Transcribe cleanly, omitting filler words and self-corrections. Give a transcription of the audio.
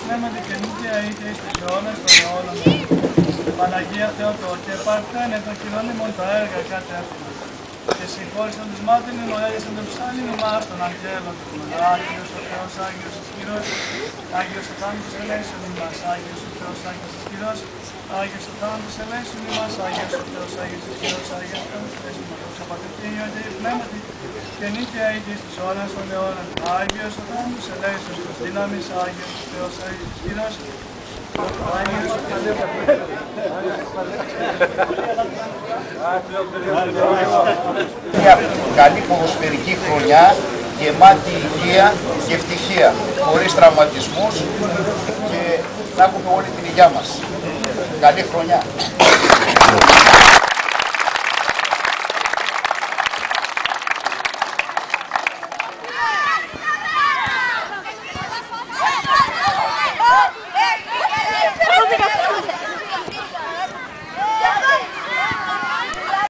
πνεύματι και νύχια είτε εις τους αιώνας των αιώνων. Παναγία Θεοτόκε, παρθένε των κοινωνίμων τα έργα κατέφυνα. Και συγχώρησαν τους μάτιν ημωρέλησαν τον ψάλιν ημάς των αγγέλων. Άγιος ο Θεός, Άγιος ισχυρός, Άγιος ο θάνατος ελέησον ημάς, Άγιος ο Θεός, Άγιος ισχυρός, Άγιος ο θάνατος ελέησον ημάς, Άγιος ο Θεός, Άγιος ισχυρός, Άγιος ο θάνατος ελέησον ημάς, ο Πατρικίνιο και η πνεύματι και νύχια είτε εις τους αιώνας των αιώνων. Άγιος ο θάνατος ελέησον τους δύναμις, Άγιος ο Θεός, Άγιος ισχυρός, Μια καλή ποδοσφαιρική χρονιά, γεμάτη υγεία και ευτυχία, χωρίς τραυματισμούς και να έχουμε όλη την υγειά μας. Καλή χρονιά.